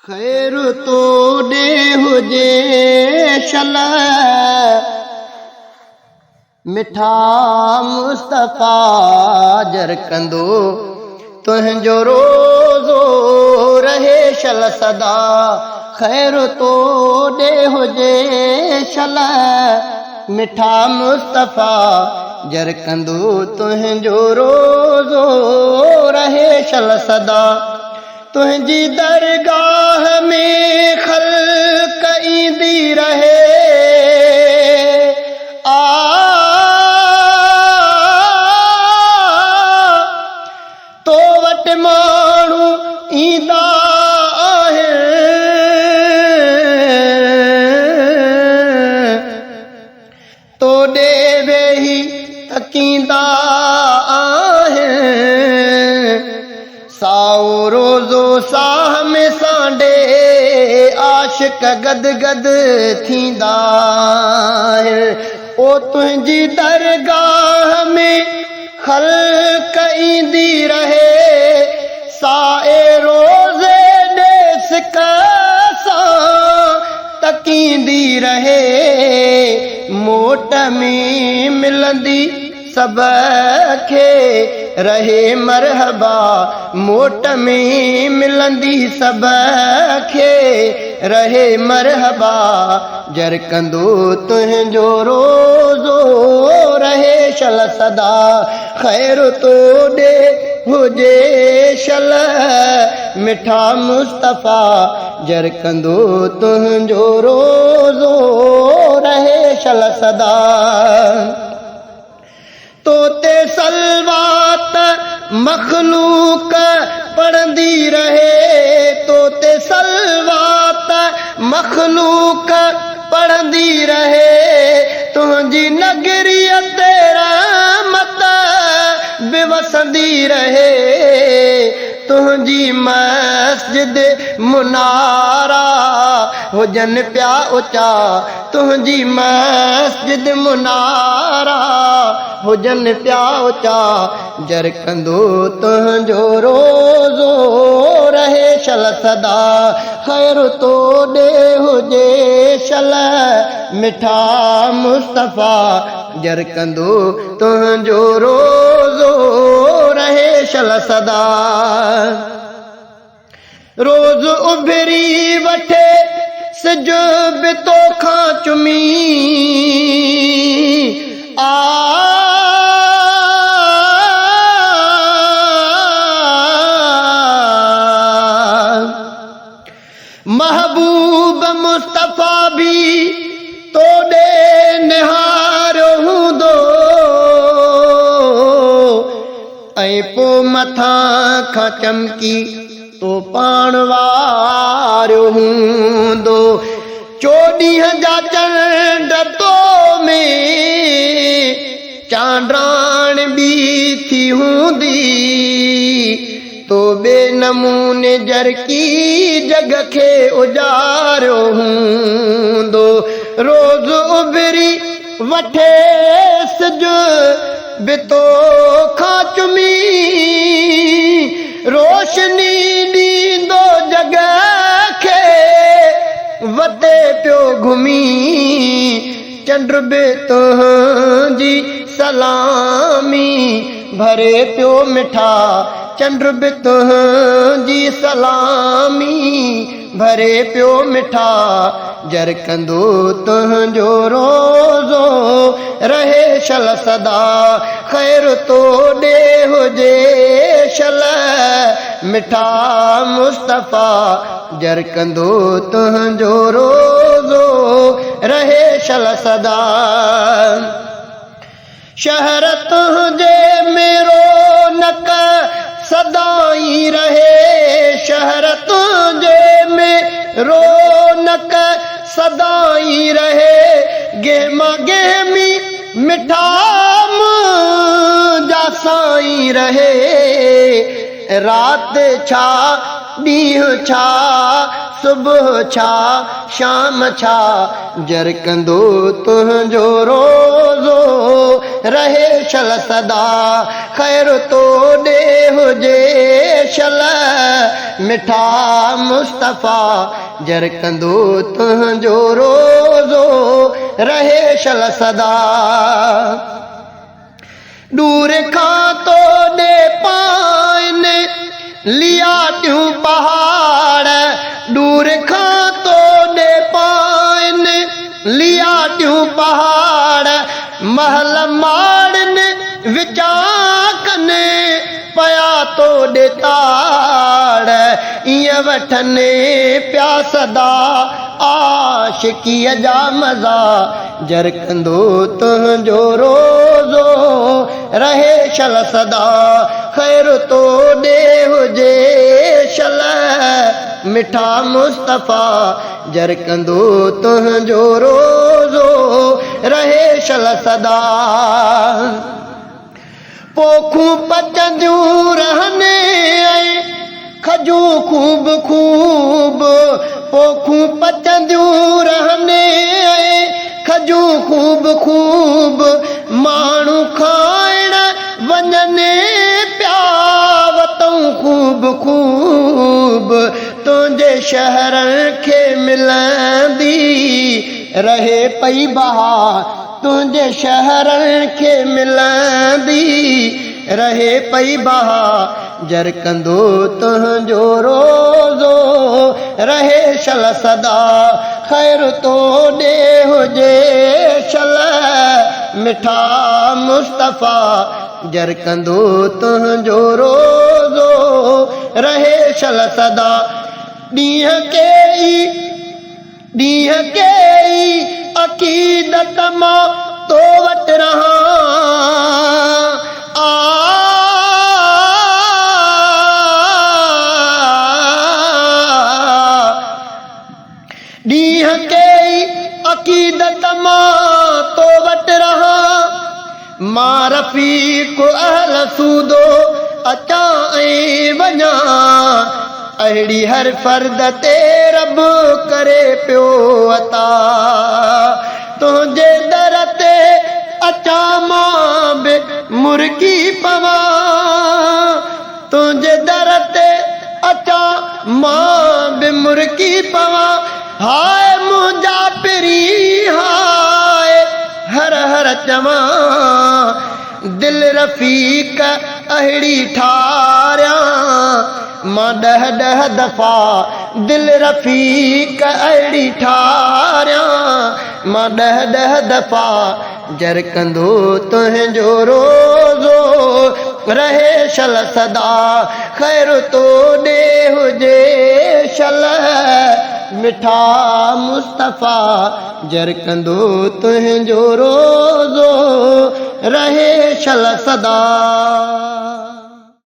खैर तो ॾे हुजे शल मिठा मुस्तफ़ा जर कंदो तुंहिंजो रोज़ो रहे शल सदा। खैर तो ॾे हुजे शल मिठा मुस्तफ़ा जर कंदो तुंहिंजो रोज़ो रहे शल सदा। तुंहिंजी दरगाह में ख़ल्क़ ईंदी रहे तो वटि माण्हू ईंदा आहिनि तो ॾे वेही तकींदा आहिनि। साओ रोज़ो साह में सांडे आशिक गद गद थींदा आहिनि। ओ तुंहिंजी दरगाह में ख़ल्क़ ईंदी रहे साए रोज़े ॾेस सां तकींदी रहे। मोट में मिलंदी सब खे रहे मरहबा मोट में मिलंदी सब खे रहे मरहबा जर कंदो तुंहिंजो रोज़ो रहे शल सदा। खैर तो ॾे हुजे शल मिठा मुस्तफ़ा जर कंदो तुंहिंजो रोज़ो रहे शल सदा। तोते सलवात मखलूक पढ़ंदी रहे तोते सलवात मखलूक पढ़ंदी रहे। तुंहिंजी नगरीअ ते रहमत बेवसंदी रहे। तुंहिंजी मस्जिद मुनारा हुजनि पिया ऊचा तुंहिंजी मस्जिद मुनारा हुजनि पिया ऊचा जर कंदो तुंहिंजो रोज़ो रहे शल सदा। खैर तो ॾे हुजे शल मिठा मुस्तफ़ा जर कंदो तुंहिंजो रोज़ो रहे शल सदा। रोज़ उभरी वठे सिज बि तोखां चुमी महबूब मुस्तफ़ा भी तोॾे निहारियो हूंदो ऐं पोइ मथां खां चमकी तो पाण वारियो हूंदो। चोॾींहं जा चंड तो में चांड्राण बि थी हूंदी तो बे नमूने जरकी जग खे उजारियो हूंदो। रोज़ उभरी वठे सिज बि तोखां चुमी रोशनी ॾींदो जग खे वधे पियो घुमी। चंड बि तुंहिंजी सलामी भरे पियो मिठा चंड बि तुंहिंजी सलामी भरे पियो मिठा जर कंदो तुंहिंजो रोज़ो रहे शल सदा। खैर तो ॾे हुजे शल मिठा मुस्तफ़ा जर कंदो तुंहिंजो रोज़ो रहे शल सदा। शहर तुंहिंजे में रौनक सदाई रहे शहर तुंहिंजे में रौनक सदाई रहे। गेमा गेमी मिठा मुंहिंजा साईं रहे रात छा ॾींहुं छा सुबुह छा शाम छा जर कंदो तुंहिंजो रोज़ो रहे शल सदा ख़ैर तो ॾे हुजे शल मिठा मुस्तफ़ा जर कंदो तुंहिंजो रोज़ो रहे शल सदा दूर खां तो ॾे पाइनि लिया टियूं पहाड़ दूर खां तो ॾे पाइनि लिया टियूं पहाड़ महल माड़नि विचा कने पया तो ॾे ताड़ ईअं वठनि पिया सदा आशिकीअ जा मज़ा जर कंदो तुंहिंजो रोज़ो रहे शल सदा ख़ैर तो ॾे हुजे शल मिठा मुस्तफ़ा जर कंदो तुंहिंजो रोज़ो रहे शल सदा पोखूं पचंदियूं रहने खजूं खूब खूब पोखूं पचंदियूं रहने खजूं खूब खूब माण्हू खाइण वञने पिया वतूं खूब खूब तुंहिंजे शहरनि खे मिलंदी रहे पई बहार तुंहिंजे शहरनि खे मिलंदी रहे पई बहार जर कंदो तुंहिंजो रोज़ो रहे शल सदा ख़ैर तो ॾे हुजे शल मिठा मुस्तफ़ा जर कंदो तुंहिंजो रोज़ो रहे शल सदा ॾींहं के ई अक़ीदत मां तो वटि रहां ॾींहं के ई अक़ीदत मां तो वटि रहां मां रफ़ीक़ अहल सूदो अचां ऐं वञां अहिड़ी हर फर्द ते रब करे पियो अता तुंहिंजे दर ते अचां मां बि मुर्गी पवां तुंहिंजे दर ते अचां मां बि मुर्गी पवां हाय मुंहिंजा पिरी हाय हर हर चवां दिल रफ़ीक अहिड़ी ठारियां मां ॾह ॾह दफ़ा दिल रफ़ीक अहिड़ी ठारियां मां ॾह ॾह दफ़ा जर कंदो तुंहिंजो रोज़ो रहे शल सदा ख़ैर तो ॾे हुजे शल मिठा मुस्तफ़ा जर कंदो तुंहिंजो रोज़ो रहे शल सदा